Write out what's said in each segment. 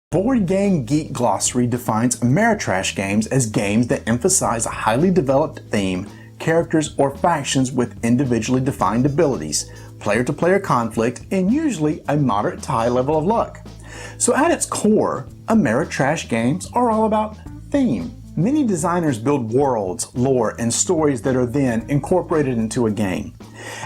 Board Game Geek Glossary defines Ameritrash games as games that emphasize a highly developed theme, characters, or factions with individually defined abilities, player-to-player conflict, and usually a moderate to high level of luck. So at its core, Ameritrash games are all about theme. Many designers build worlds, lore, and stories that are then incorporated into a game.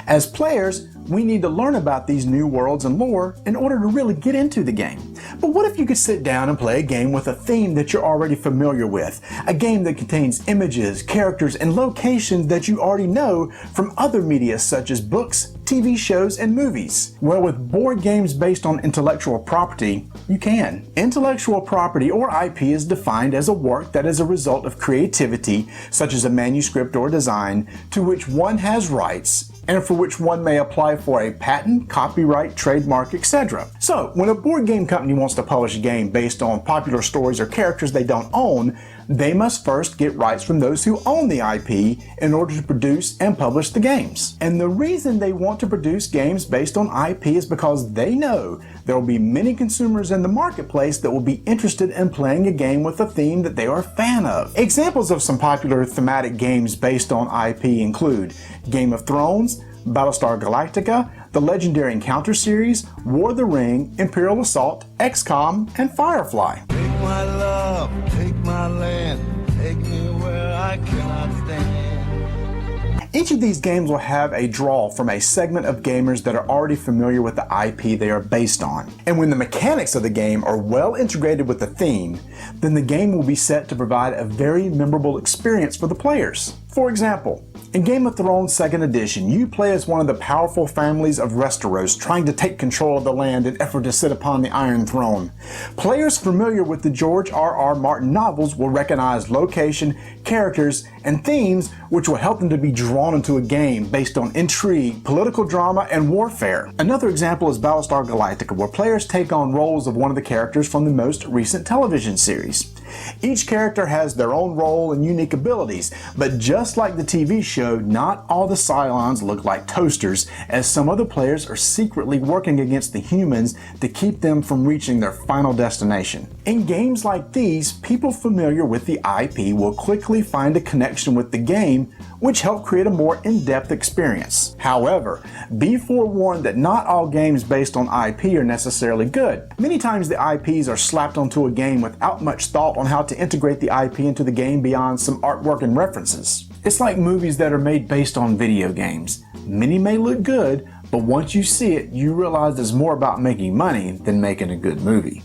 As players, we need to learn about these new worlds and lore in order to really get into the game. But what if you could sit down and play a game with a theme that you're already familiar with? A game that contains images, characters, and locations that you already know from other media such as books, TV shows, and movies. Well, with board games based on intellectual property, you can. Intellectual property, or IP, is defined as a work that is a result of creativity, such as a manuscript or design, to which one has rights, and for which one may apply for a patent, copyright, trademark, etc. So, when a board game company wants to publish a game based on popular stories or characters they don't own, they must first get rights from those who own the IP in order to produce and publish the games. And the reason they want to produce games based on IP is because they know there will be many consumers in the marketplace that will be interested in playing a game with a theme that they are a fan of. Examples of some popular thematic games based on IP include Game of Thrones, Battlestar Galactica, the Legendary Encounter series, War of the Ring, Imperial Assault, XCOM, and Firefly. Take my love, take my land, take me where I cannot stand. Each of these games will have a draw from a segment of gamers that are already familiar with the IP they are based on. And when the mechanics of the game are well integrated with the theme, then the game will be set to provide a very memorable experience for the players. For example, in Game of Thrones 2nd Edition, you play as one of the powerful families of Westeros trying to take control of the land in effort to sit upon the Iron Throne. Players familiar with the George R.R. Martin novels will recognize location, characters, and themes which will help them to be drawn into a game based on intrigue, political drama, and warfare. Another example is Battlestar Galactica, where players take on roles of one of the characters from the most recent television series. Each character has their own role and unique abilities, but just like the TV show, not all the Cylons look like toasters, as some other players are secretly working against the humans to keep them from reaching their final destination. In games like these, people familiar with the IP will quickly find a connection with the game, which help create a more in-depth experience. However, be forewarned that not all games based on IP are necessarily good. Many times the IPs are slapped onto a game without much thought on how to integrate the IP into the game beyond some artwork and references. It's like movies that are made based on video games. Many may look good, but once you see it, you realize it's more about making money than making a good movie.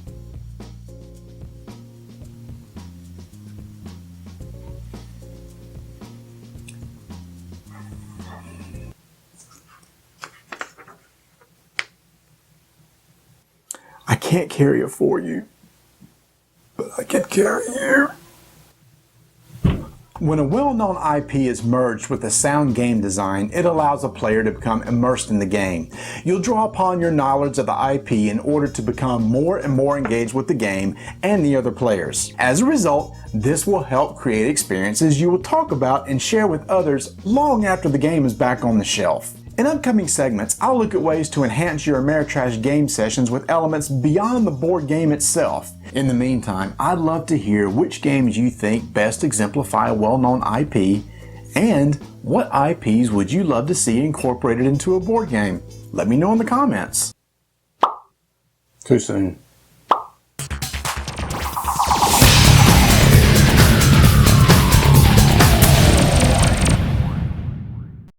I can't carry it for you, but I can carry you. When a well-known IP is merged with a sound game design, it allows a player to become immersed in the game. You'll draw upon your knowledge of the IP in order to become more and more engaged with the game and the other players. As a result, this will help create experiences you will talk about and share with others long after the game is back on the shelf. In upcoming segments, I'll look at ways to enhance your Ameritrash game sessions with elements beyond the board game itself. In the meantime, I'd love to hear which games you think best exemplify a well-known IP, and what IPs would you love to see incorporated into a board game? Let me know in the comments. Too soon.